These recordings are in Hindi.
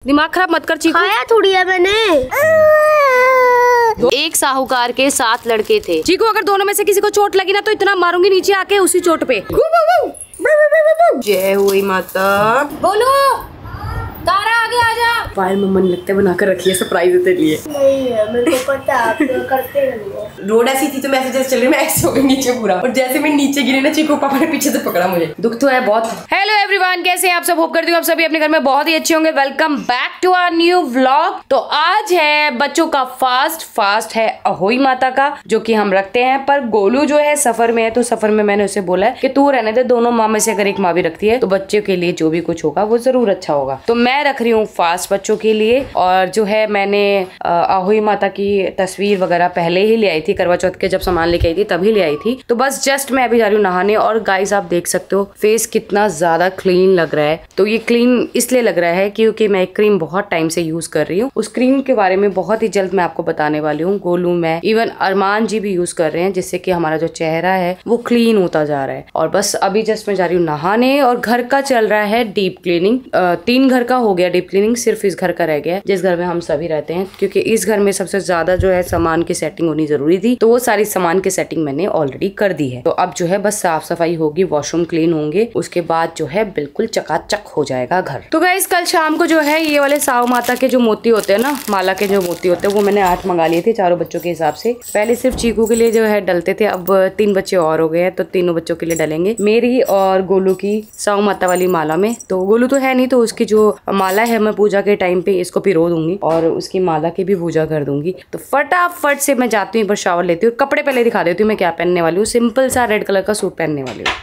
दिमाग खराब मत कर चीकू। खाया थोड़ी है मैंने। एक साहूकार के 7 लड़के थे। चीकू अगर दोनों में से किसी को चोट लगी ना तो इतना मारूंगी नीचे आके उसी चोट पे। जय हुई माता। बोलो तारा आगे आजा। फाइल में मन लगता है बना कर रखी है सरप्राइज तेरे लिए। नहीं है मेरे को पता है, आप तो करते नहीं। रोड ऐसी थी तो मैं ऐसे जैसे चल रही, मैं ऐसे हो गई नीचे पूरा, और जैसे मैं नीचे गिरी ना चीकू पापा ने पीछे से पकड़ा मुझे। दुख तो है बहुत। हेलो एवरीवन, कैसे हैं आप सब? होप करती हूँ आप सभी अपने घर में बहुत ही अच्छे होंगे। Welcome back to our new vlog. तो आज है बच्चों का फास्ट है अहोई माता का, जो कि हम रखते हैं। पर गोलू जो है सफर में है, तो सफर में मैंने उसे बोला है कि तू रहने दे, दोनों माँ में से अगर एक माँ भी रखती है तो बच्चे के लिए जो भी कुछ होगा वो जरूर अच्छा होगा। तो मैं रख रही हूँ फास्ट बच्चों के लिए। और जो है मैंने अहोई माता की तस्वीर वगैरह पहले ही ले आई थी, करवा चौथ के जब सामान लेके आई थी तभी ले आई थी। तो बस जस्ट मैं अभी जा रही हूँ नहाने। और गाइस आप देख सकते हो फेस कितना ज्यादा क्लीन लग रहा है। तो ये क्लीन इसलिए लग रहा है क्योंकि मैं एक क्रीम बहुत टाइम से यूज कर रही हूँ। उस क्रीम के बारे में बहुत ही जल्द मैं आपको बताने वाली हूँ। गोलू, मैं, इवन अरमान जी भी यूज कर रहे हैं, जिससे कि हमारा जो चेहरा है वो क्लीन होता जा रहा है। और बस अभी जस्ट मैं जा रही हूँ नहाने। और घर का चल रहा है डीप क्लीनिंग। 3 घर का हो गया डीप क्लीनिंग, सिर्फ इस घर का रह गया जिस घर में हम सभी रहते हैं, क्योंकि इस घर में सबसे ज्यादा जो है सामान की सेटिंग होनी जरूरी थी। तो वो सारी सामान की सेटिंग मैंने ऑलरेडी कर दी है। तो अब जो है बस साफ सफाई होगी, वॉशरूम क्लीन होंगे, उसके बाद जो है बिल्कुल चकाचक हो जाएगा घर। तो गाइस कल शाम को जो है ये वाले साहू माता के जो मोती होते हैं ना, माला के जो मोती होते हैं, वो मैंने 8 मंगा लिए थे चारों बच्चों के हिसाब से। पहले सिर्फ चीकू के लिए जो है डलते थे, अब 3 बच्चे और हो गए हैं तो तीनों बच्चों के लिए डलेंगे, मेरी और गोलू की साहू माता वाली माला में। तो गोलू तो है नहीं, तो उसकी जो माला है मैं पूजा के टाइम पे इसको पिरो दूंगी और उसकी माला की भी पूजा कर दूंगी। तो फटाफट से मैं जाती हूँ, पर शावर लेती हूँ। कपड़े पहले दिखा देती हूँ मैं क्या पहनने वाली हूँ। सिंपल सा रेड कलर का सूट पहनने वाली हूँ।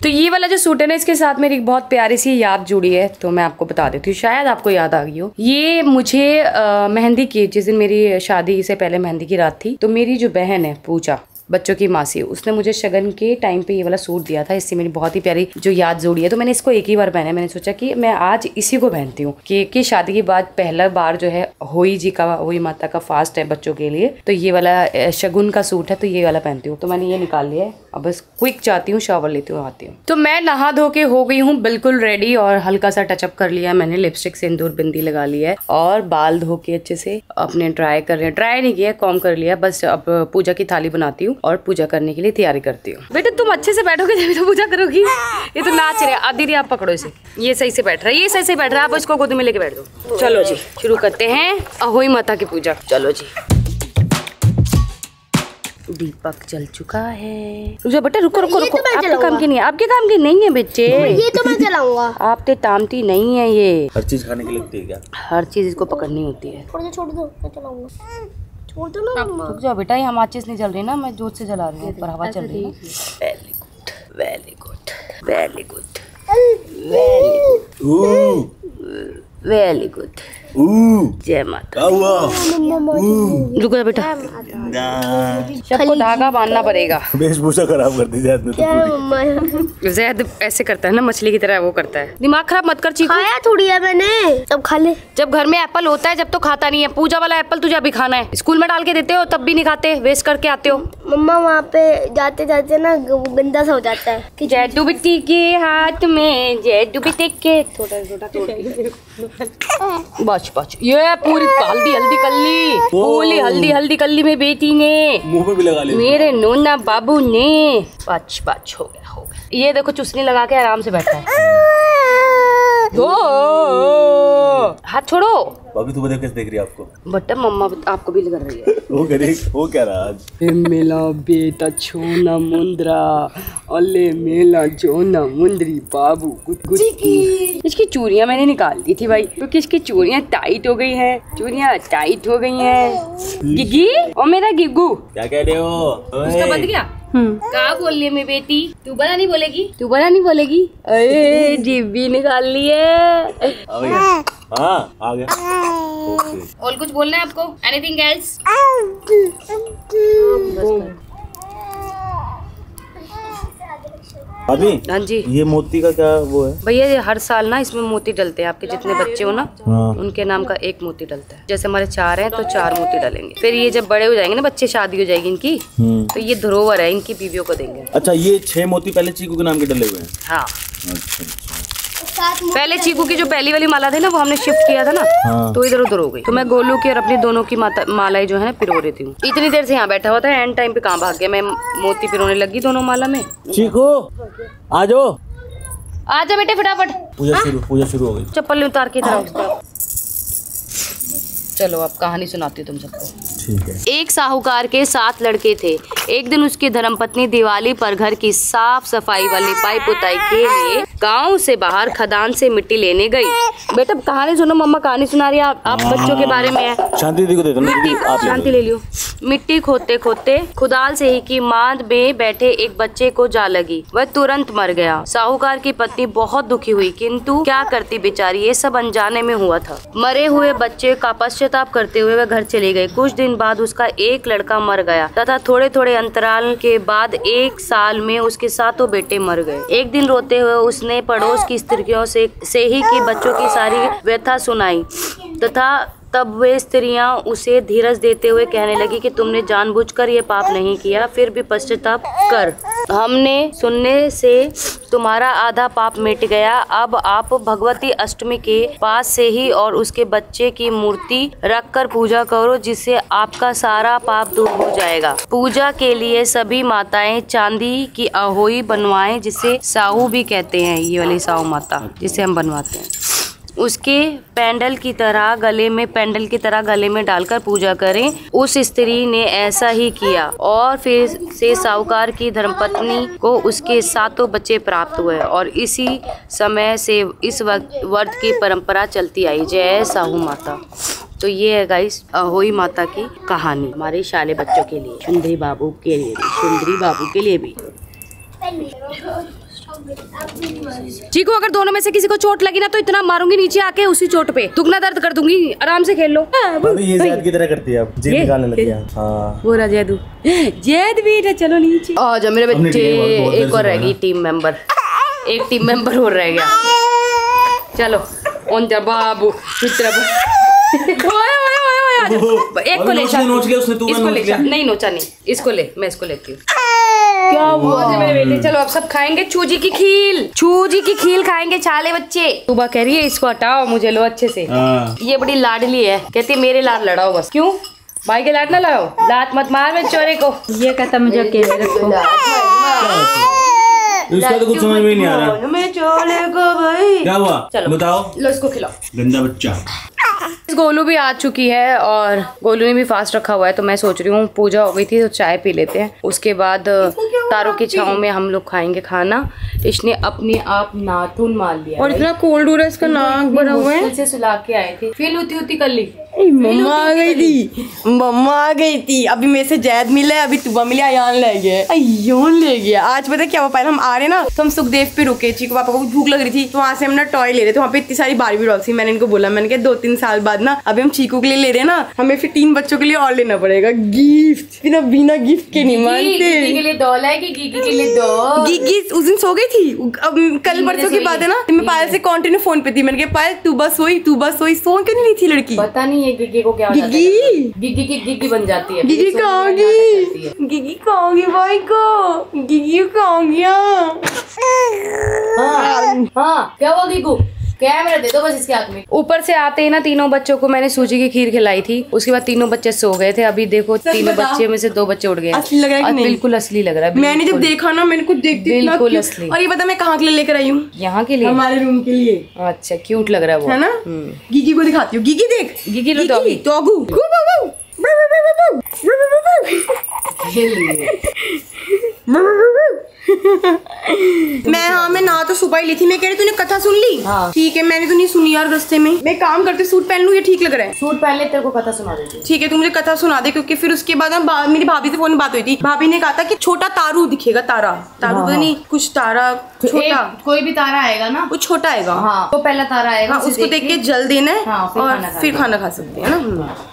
तो ये वाला जो सूट है ना, इसके साथ मेरी बहुत प्यारी सी याद जुड़ी है, तो मैं आपको बता देती हूँ, शायद आपको याद आ गई हो। ये मुझे मेहंदी की, जिस दिन मेरी शादी से पहले मेहंदी की रात थी, तो मेरी जो बहन है पूजा, बच्चों की मासी, उसने मुझे शगन के टाइम पे ये वाला सूट दिया था। इससे मेरी बहुत ही प्यारी जो याद जोड़ी है। तो मैंने इसको एक ही बार पहना है। मैंने सोचा कि मैं आज इसी को पहनती हूँ कि शादी के बाद पहला बार जो है होई माता का फास्ट है बच्चों के लिए, तो ये वाला शगुन का सूट है, तो ये वाला पहनती हूँ। तो मैंने ये निकाल लिया है। अब बस क्विक जाती हूँ, शावर लेती हूँ, आती हूँ। तो मैं नहा धो के हो गई हूँ बिल्कुल रेडी, और हल्का सा टचअप कर लिया मैंने, लिपस्टिक सिंदूर बिंदी लगा लिया है, और बाल धो के अच्छे से अपने ड्राई कर रहे हैं। ड्राई नहीं किया, कॉम्ब कर लिया। बस अब पूजा की थाली बनाती हूँ और पूजा करने के लिए तैयारी करती हूँ। बेटा तुम अच्छे से बैठोगे जब तो पूजा करोगी। ये तो नाच रहे हैं। दीदी आप पकड़ो इसे, ये सही से बैठ रहा है, ये सही से बैठ रहा है, आप इसको गोद में लेके बैठ दो। चलो जी शुरू करते हैं अहोई माता की पूजा। चलो जी। दीपक जल चुका है। रुको बेटा, रुको रुको रुको, आपके काम की नहीं है, आपके काम की नहीं है बच्चे, ये तो मैं चलाऊंगा। आप तो तामती नहीं है। ये हर चीज खाने के लिए लगती है क्या? हर चीज इसको पकड़नी होती है। छोड़ दो मैं चलाऊंगा। छोड़ दो ना। रुक जाओ बेटा, यहाँ माचिस नहीं जल रही ना, मैं जोत से जला रही हूँ, पर हवा चल रही है। Very good very good very good very good. जय माता। रुको बेटा, सबको धागा बांधना पड़ेगा। वेशभूषा खराब कर दी जैद ऐसे करता है ना, मछली की तरह वो करता है। दिमाग खराब मत कर चीकू। खाया थोड़ी है मैंने, तब खा ले। जब घर में एप्पल होता है जब तो खाता नहीं है। पूजा वाला एप्पल तुझे अभी खाना है। स्कूल में डाल के देते हो तब भी नहीं खाते, वेस्ट करके आते हो। मम्मा वहाँ पे जाते जाते ना गंदा सा हो जाता है। जैदू बिट्टी के हाथ में, जैदू बिट्टी के बच ये पूरी हल्दी हल्दी कल्ली, पूरी हल्दी हल्दी कल्ली में बेटी ने मुंह पे भी लगा लिया मेरे नोना बाबू ने। बच हो गया। ये देखो चुसनी लगा के आराम से बैठा है। हाथ छोड़ो। भाभी तू देख कैसे देख रही है आपको? बट्टा मम्मा आपको भी लग रही है। वो क्या रहा आज? मेला बेटा छोना मुंद्रा, अले मेला जोना मुंदरी बाबू कुछ इसकी चूड़ियां मैंने निकाल दी थी भाई, क्योंकि इसकी चूड़ियां टाइट हो गई हैं। चूड़ियां टाइट हो गई हैं। गिगी ओ मेरा गिग्गू, क्या कह रहे हो? उसका बंद गया। क्या बोल रही है मेरी बेटी? तू बड़ा नहीं बोलेगी? अरे डिब्बी निकाल ली है। हाँ आ गया। और कुछ बोलना है आपको? Anything else? अभी हाँ जी, ये मोती का क्या वो है भैया? ये हर साल ना इसमें मोती डलते हैं। आपके जितने बच्चे हो ना, हाँ। उनके नाम का एक मोती डलता है। जैसे हमारे 4 हैं तो 4 मोती डलेंगे। फिर ये जब बड़े हो जाएंगे ना बच्चे, शादी हो जाएगी इनकी, तो ये धरोहर है, इनकी बीवियों को देंगे। अच्छा, ये 6 मोती पहले चीकू के नाम के डले हुए हैं। हाँ अच्छा। पहले चीकू की जो पहली वाली माला थी ना वो हमने शिफ्ट किया था ना, तो इधर उधर हो गई। तो मैं गोलू की और अपनी दोनों की मालाएं जो है ना पिरो देती हूँ। इतनी देर से यहाँ बैठा हुआ था, एंड टाइम पे कहाँ भाग गया। मैं मोती पिरोने लगी दोनों माला में। चीकू आ जाओ, आजा बेटे फटाफट। पूजा शुरू हो गई। चप्पल उतार के इधर। चलो अब कहानी सुनाती हूँ तुम सबको। ठीक है। एक साहूकार के 7 लड़के थे। एक दिन उसकी धर्मपत्नी दिवाली पर घर की साफ सफाई व लिपाई पुताई के लिए गांव से बाहर खदान से मिट्टी लेने गई। बेटा कहानी सुनो, मम्मा कहानी सुना रही है, आप बच्चों के बारे में है। शांति दी को दे दो। मिट्टी शांति ले लियो। मिट्टी खोदते खोदते खुदाल से ही की मांद में बैठे एक बच्चे को जा लगी। वह तुरंत मर गया। साहूकार की पत्नी बहुत दुखी हुई, किंतु क्या करती बेचारी, ये सब अनजाने में हुआ था। मरे हुए बच्चे का पश्चाताप करते हुए वह घर चली गई। कुछ दिन बाद उसका एक लड़का मर गया तथा थोड़े थोड़े अंतराल के बाद 1 साल में उसके 7 बेटे मर गए। एक दिन रोते हुए उसने पड़ोस की स्त्रियों से ही की बच्चों की सारी व्यथा सुनाई तथा तब वे स्त्रियां उसे धीरज देते हुए कहने लगी कि तुमने जानबूझकर ये पाप नहीं किया, फिर भी पश्चाताप कर। हमने सुनने से तुम्हारा आधा पाप मिट गया। अब आप भगवती अष्टमी के पास से ही और उसके बच्चे की मूर्ति रखकर पूजा करो, जिससे आपका सारा पाप दूर हो जाएगा। पूजा के लिए सभी माताएं चांदी की अहोई बनवाएं, जिसे साहू भी कहते हैं, ये वाली साहू माता जिसे हम बनवाते हैं। उसके पैंडल की तरह गले में डालकर पूजा करें। उस स्त्री ने ऐसा ही किया और फिर से साहूकार की धर्मपत्नी को उसके 7 बच्चे प्राप्त हुए और इसी समय से इस व्रत की परंपरा चलती आई। जय साहू माता। तो ये है गाइस अहोई माता की कहानी हमारे शाले बच्चों के लिए, सुंदरी बाबू के लिए भी। चीकू अगर दोनों में से किसी को चोट लगी ना तो इतना मारूंगी नीचे आके उसी चोट पे, दुगना दर्द कर दूंगी। आराम से खेल लो। ये जैद की तरह करती है आप, जेब निकालने लगी है। हां वो रहा जैदू, जैद बेटा चलो नीचे आ जा मेरे बच्चे। एक और रह गई टीम मेंबर, एक टीम मेंबर और रह गया। चलो ओन जा बाबू चित्र एक को ले, इसको ले। नहीं नोचा नहीं, इसको ले, मैं इसको लेती हूँ। क्या हुआ मेरे बेटे? चलो अब सब खाएंगे छूजी की खील खाएंगे छाले बच्चे। सुबह कह रही है इसको हटाओ, मुझे लो अच्छे से। ये बड़ी लाडली है, कहती है मेरे लाड लड़ाओ बस। क्यों भाई के लाड ना लड़ाओ, लात मत मार मेरे चोरे को। ये कहता मुझे अकेले रखो। इसका तो कुछ समझ में नहीं आ रहा। मैं चोरे को भाई क्या हुआ? चलो बताओ। लो इसको खिलाओ। गंदा बच्चा। गोलू भी आ चुकी है और गोलू ने भी फास्ट रखा हुआ है, तो मैं सोच रही हूँ पूजा हो गई थी तो चाय पी लेते हैं, उसके बाद तारों की छांव में हम लोग खाएंगे खाना। इसने अपने आप नाखून मार लिया और इतना कोल्ड हो रहा है, इसका नाक भरा हुआ है। से सुला के आए थे, फिर उती कर ली। मम्मा आ गई थी। अभी मेरे से जैद मिला है, अभी तुबा मिला, अयान ले गया। आज पता क्या हुआ, पहले हम आ रहे ना तो हम सुखदेव पे रुके। चीकू पापा को भूख लग रही थी तो वहाँ से हम ना टॉय ले रहे थे। वहाँ पे इतनी सारी बारबी डॉल्स थी। मैंने इनको बोला, मैंने कहा 2-3 साल बाद ना अभी हम चीकू के लिए ले रहे हैं ना, हमें फिर 3 बच्चों के लिए और लेना पड़ेगा गिफ्ट। बिना गिफ्ट के नहीं मानते। के लिए डॉल है कि गिगी के लिए डॉल? गिगी उस दिन सो गई थी। अब कल परसों की बात है ना, मैं पायल से कंटिन्यू फोन पे थी। मैंने कहा पायल तू बस सोई सो क्यों नहीं थी लड़की? पता नहीं है गिगी को क्या गिगी बन जाती है। गिगी कहोगी भाई को? गिगी कहोगी? हाँ क्या हुआ गिगू? कैमरा दे दो बस इसके हाथ में। ऊपर से आते ही ना तीनों बच्चों को मैंने सूजी की खीर खिलाई थी, उसके बाद तीनों बच्चे सो गए थे। अभी देखो तीनों बच्चे में से 2 बच्चे उड़ गए। असली लग रहा है कि नहीं? बिल्कुल असली लग रहा है। मैंने जब देखा ना मैंने कुछ देखती बिल्कुल असली। और ये पता मैं कहाँ के लिए लेकर आई हूँ? यहाँ के लिए, हमारे रूम के लिए। अच्छा क्यूट लग रहा है वो, है ना? गिगी को दिखाती हूँ। गिगी देख, गिगी लो मैं ना तो सुबह ही ली थी। मैं कह रही तूने कथा सुन ली? हाँ। ठीक है, मैंने तो नहीं सुनी यार रास्ते में। मैं काम करते सूट पहन लूँ, ये ठीक लग रहा है? सूट पहन ले, तेरे को कथा सुना देती। ठीक है, तू मुझे कथा सुना दे, क्योंकि फिर उसके बाद मेरी भाभी से फोन में बात हुई थी। भाभी ने कहा था कि छोटा तारू दिखेगा। तारू पता नहीं कुछ तारा छोटा, कोई भी तारा आएगा ना वो छोटा आएगा। हाँ, तो पहला तारा आएगा, उसको देख के जल देना है और फिर खाना खा सकते हैं ना।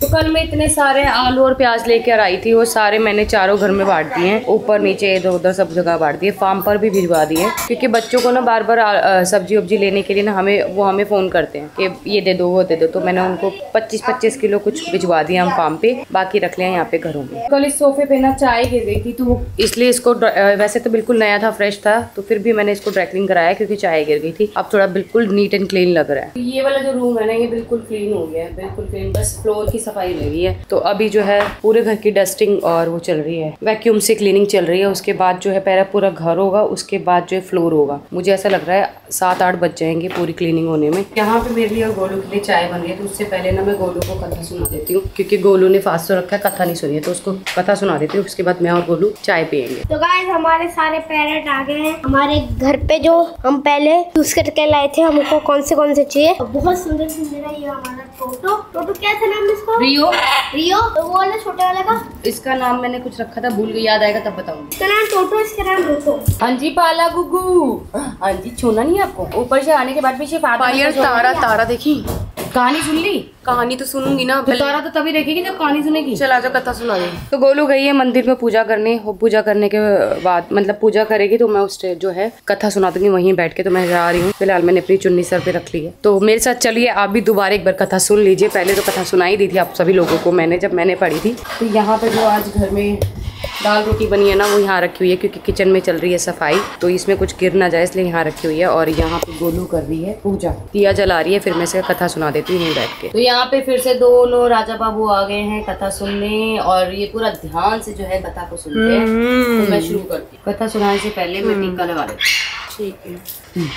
तो कल मैं इतने सारे आलू और प्याज लेकर आई थी, वो सारे मैंने चारों घर में बांट दिए हैं, ऊपर नीचे इधर उधर सब जगह बांट दिए। फार्म पर भी भिजवा दिए, क्योंकि बच्चों को ना बार बार बार सब्जी वब्जी लेने के लिए ना हमें फ़ोन करते हैं कि ये दे दो वो दे दो, तो मैंने उनको 25-25 किलो कुछ भिजवा दिया हम फार्म पे, बाकी रख लिया यहाँ पे घरों में। कल इस सोफे पे ना चाय गिर गई थी, तो इसलिए इसको वैसे तो बिल्कुल नया था, फ्रेश था, तो फिर भी मैंने इसको ड्राई क्लीन कराया क्योंकि चाय गिर गई थी। अब थोड़ा बिल्कुल नीट एंड क्लीन लग रहा है। ये वाला जो रूम है ना ये बिल्कुल क्लीन हो गया है, बिल्कुल क्लीन, बस फ्लोर की सफाई लगी है। तो अभी जो है पूरे घर की डस्टिंग और वो चल रही है, वैक्यूम से क्लीनिंग चल रही है। उसके बाद जो है पहले पूरा घर होगा, उसके बाद जो है फ्लोर होगा। मुझे ऐसा लग रहा है 7-8 बज जाएंगे पूरी क्लीनिंग होने में। यहाँ पे मेरे लिए और गोलू के लिए चाय बन रही है, तो उससे पहले ना मैं गोलू को कथा सुना देती हूँ, क्योंकि गोलू ने फास्ट तो रखा है, कथा नहीं सुनी है, तो उसको कथा सुना देती हूँ। उसके बाद मैं और गोलू चाय पियेंगे। तो गाइस हमारे सारे पैरेट आ गए हैं हमारे घर पे, जो हम पहले यूज करके लाए थे। हमको कौन से चाहिए। बहुत सुंदर सुंदर है ये हमारा टोटो। टोटो क्या था नाम इसका? रियो। तो वो वाला छोटे वाले का इसका नाम मैंने कुछ रखा था, भूल गई, याद आएगा तब बताऊंगी। इसका नाम टोटो, इसका नाम टोटो। हाँ जी पाला गुगू। हाँ जी, छूना नहीं आपको। ऊपर से आने के बाद भी तारा देखी, कहानी सुन ली? कहानी तो सुनूंगी ना, तो तारा तो तभी देखेगी जब कहानी सुनेगी। चल आजा कथा सुना दे। तो गोलू गई है मंदिर में पूजा करने, पूजा करने के बाद मतलब पूजा करेगी तो मैं उस जो है कथा सुना दूंगी वहीं बैठ के। तो मैं जा रही हूँ, फिलहाल मैंने अपनी चुन्नी सर पे रख ली है। तो मेरे साथ चलिए आप भी दोबारा एक बार कथा सुन लीजिए। पहले तो कथा सुनाई दी थी आप सभी लोगों को मैंने, जब मैंने पढ़ी थी। तो यहाँ पे जो आज घर में दाल रोटी बनी है ना वो यहाँ रखी हुई है, क्योंकि किचन में चल रही है सफाई, तो इसमें कुछ गिर ना जाए इसलिए यहाँ रखी हुई है। और यहाँ पे गोलू कर रही है पूजा, दिया जला रही है, फिर मैं से कथा सुना देती हूँ यहीं बैठ के। तो यहाँ पे फिर से दोनों राजा बाबू आ गए हैं कथा सुनने, और ये पूरा ध्यान से जो है कथा को सुनते हैं। तो मैं शुरू करती हूँ। कथा सुनाने से पहले मैं टीका लगा लेती हूँ। ठीक है,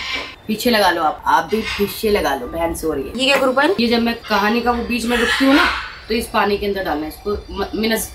पीछे लगा लो, आप भी पीछे लगा लो, बहन सो रही है। ये क्या करूँ? ये जब मैं कहानी का वो बीच में रुकती हूँ ना, तो इस पानी के अंदर डालना है इसको,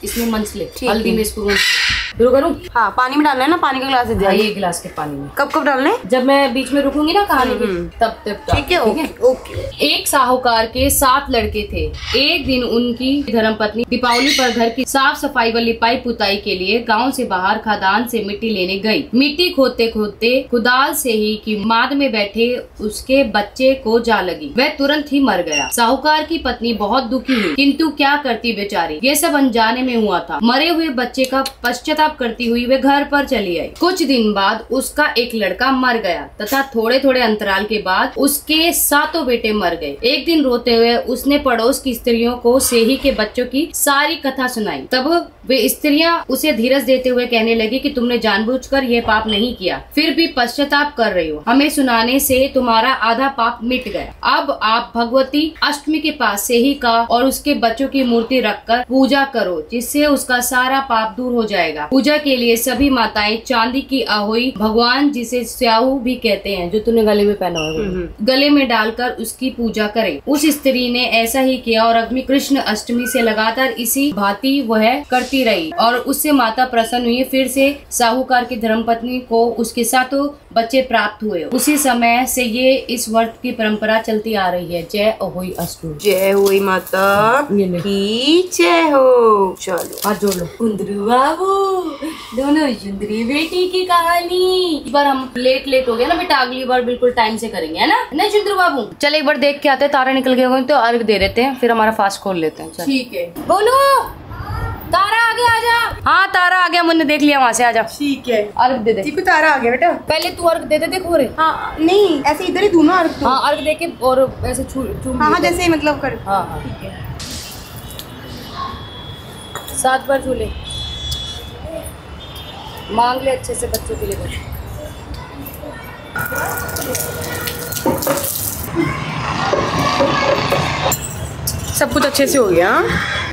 इसमें मंसले हल्दी में इसको शुरू करूँ। हाँ, पानी में डालना है ना, पानी का गिलास दिया। ये गिलास के पानी में कब डालना है? जब मैं बीच में रुकूंगी ना कहानी की, तब ठीक है। ओके। एक साहूकार के 7 लड़के थे। एक दिन उनकी धर्मपत्नी दीपावली पर घर की साफ सफाई व लिपाई पुताई के लिए गांव से बाहर खदान से मिट्टी लेने गई। मिट्टी खोदते खोदते कुदाल से ही की माद में बैठे उसके बच्चे को जा लगी। वह तुरंत ही मर गया। साहूकार की पत्नी बहुत दुखी हुई, किंतु क्या करती बेचारी, ये सब अनजाने में हुआ था। मरे हुए बच्चे का पश्चाताप करती हुई वे घर पर चली आई। कुछ दिन बाद उसका एक लड़का मर गया तथा थोड़े थोड़े अंतराल के बाद उसके 7 बेटे मर गए। एक दिन रोते हुए उसने पड़ोस की स्त्रियों को सेही के बच्चों की सारी कथा सुनाई। तब वे स्त्रियां उसे धीरज देते हुए कहने लगी कि तुमने जानबूझकर यह पाप नहीं किया, फिर भी पश्चाताप कर रही हो। हमें सुनाने से तुम्हारा आधा पाप मिट गया। अब आप भगवती अष्टमी के पास सेही का और उसके बच्चों की मूर्ति रखकर पूजा करो, जिससे उसका सारा पाप दूर हो जाएगा। पूजा के लिए सभी माताएं चांदी की अहोई, भगवान जिसे स्याहू भी कहते हैं, जो तूने गले में पहना हुआ, गले में डालकर उसकी पूजा करें। उस स्त्री ने ऐसा ही किया और अग्नि कृष्ण अष्टमी से लगातार इसी भांति वह करती रही और उससे माता प्रसन्न हुई। फिर से साहूकार की धर्मपत्नी को उसके 7 बच्चे प्राप्त हुए। उसी समय से ये इस व्रत की परंपरा चलती आ रही है। जय अहोई अष्टमी। जय होई माता की जय हो। चलो हाथ जोड़ लो। कुंदरू बाबू, दोनों सुंदरी बेटी की कहानी। इस बार हम लेट हो गया ना बेटा, अगली बार बिल्कुल टाइम से करेंगे, है ना? नहीं सुंदरू बाबू, चल एक बार देख के आते हैं, तारा निकल गए होंगे तो अर्घ दे देते हैं, फिर हमारा फास्ट खोल लेते हैं। ठीक है। बोलो तारा आ गया, आजा। हाँ तारा आ गया, मैंने देख लिया वहाँ से, आजा। ठीक है, अर्घ दे दे। ठीक है, तारा आ गया बेटा। पहले तू अर्घ दे दे, देखो रे। हाँ नहीं, ऐसे इधर ही दूना अर्घ। हाँ अर्घ दे के और ऐसे छू। हाँ जैसे मतलब कर। हाँ ठीक है। 7 बार झूले मांग ले अच्छे से बच्चों के लिए। सब कुछ अच्छे से हो गया।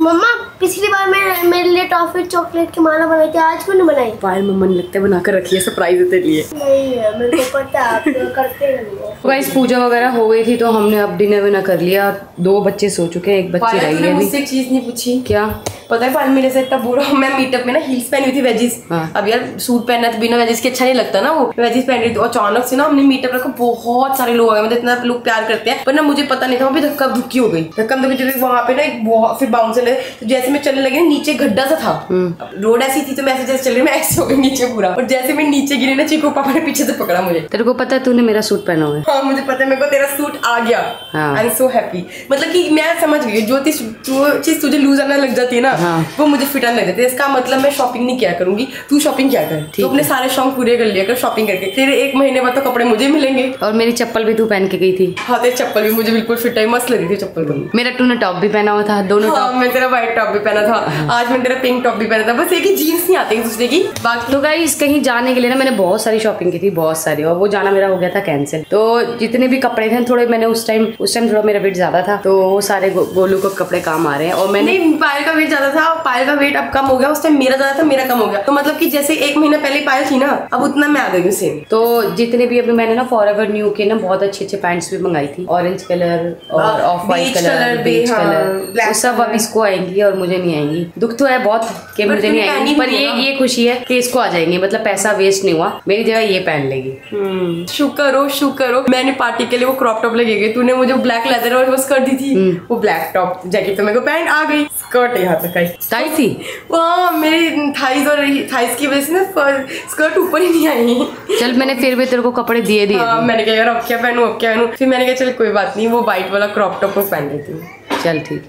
मम्मा पिछली बार मैं मेरे लिए टॉफी चॉकलेट की माला बनाई थी, आज क्यों नहीं बनाई? पायल मम्मा ने लगता है बना कर रखी है, सरप्राइज है तेरे लिए। नहीं है, मेरे को पता है आप तो करते नहीं हो। गाइस पूजा वगैरह हो गई थी तो हमने अब डिनर विनर कर लिया। 2 बच्चे सो चुके हैं, एक बच्ची रही है। मुझसे एक चीज नहीं पूछी। क्या? पता है पायल मेरे से इतना बुरा, मैं मीटअप में ना हील्स पहनी हुई थी, वेजिस। अब यार सूट पहनना तो बिना वेजिस के अच्छा नहीं लगता ना, वो वेजिस पहन रही थी। और अचानक से ना हमने मीटअप रखा, बहुत सारे लोग आ गए, मतलब इतना लोग प्यार करते हैं, पर ना मुझे पता नहीं था, वहाँ पे धक्का धुक्की हो गई। धक्का धुक्की वहाँ पे ना एक फिर बाउंसर लगे, तो जैसे मैं चलने लगी नीचे गड्ढा सा था, रोड ऐसी थी, तो मैं ऐसे जैसे चल रही, मैं ऐसे हो गई नीचे पूरा। और जैसे मैं नीचे गिरी ना, चीकू पापा ने पीछे से पकड़ा मुझे। तेरे को पता है तूने मेरा सूट पहना हुआ है? हाँ मुझे पता है, मेरे को तेरा सूट आ गया। I am so happy. मतलब कि मैं समझ गई, जो चीज तुझे लूज आने लग जाती है ना, हाँ। वो मुझे फिट नहीं देते। इसका मतलब मैं शॉपिंग नहीं किया करूंगी, तू शॉपिंग क्या कर, तो अपने सारे शौक पूरे कर लिया कर शॉपिंग करके। तेरे 1 महीने बाद तो कपड़े मुझे मिलेंगे। और मेरी चप्पल भी तू पहन के गई थी। हाँ, तेरी चप्पल भी मुझे बिल्कुल फिट है, मस्त लगी थी चप्पल को। मेरा तूने टॉप भी पहना हुआ था, दोनों टॉप। मैं तेरा व्हाइट टॉप भी पहना था, आज मैं तेरा पिंक टॉप भी पहना था। बस एक ही जीन्स नहीं आती दूसरे की। बाकी तो गाइस कहीं जाने के लिए ना मैंने बहुत सारी शॉपिंग की थी, बहुत सारी, और वो जाना मेरा हो गया था कैंसिल। तो जितने भी कपड़े थे थोड़े मैंने उस टाइम थोड़ा मेरा वेट ज्यादा था, तो वो सारे गोलू को कपड़े काम आ रहे हैं। और मैंने पायल का वेट ज्यादा था, पायल का वेट अब कम हो गया। उस टाइम मेरा ज्यादा था, मेरा कम हो गया। तो मतलब कि जैसे 1 महीना पहले पायल थी ना, अब उतना मैं आ गई हूँ सेम। तो जितने भी अभी मैंने ना फॉरएवर न्यू के ना बहुत अच्छे पैंट्स भी मंगाई थी, ऑरेंज कलर और off white colour, beige colour, वो सब अब इसको आएंगी और मुझे नहीं आएंगी। दुख तो है बहुत कि मुझे नहीं आएंगी, पर ये खुशी है कि इसको आ जाएंगी। मतलब पैसा वेस्ट नहीं हुआ, मेरी जगह ये पहन लेगी। शुक्र हो मैंने पार्टी के लिए वो क्रॉप टॉप लेके गई। तूने मुझे ब्लैक लेदर और वो स्कर्ट दी थी, वो ब्लैक टॉप जैकेट तो मेरे को पैंट आ गई, स्कर्ट यहाँ तक आई थी। वहाँ मेरी थाइज और थाइज की वजह से ना स्कर्ट ऊपर ही नहीं आई। चल मैंने फिर भी तेरे को कपड़े दिए। मैंने कहा यार अब क्या पहनूं। फिर मैंने कहा चल कोई बात नहीं, वो व्हाइट वाला क्रॉप टॉप को पहन लेती हूँ। चल ठीक है।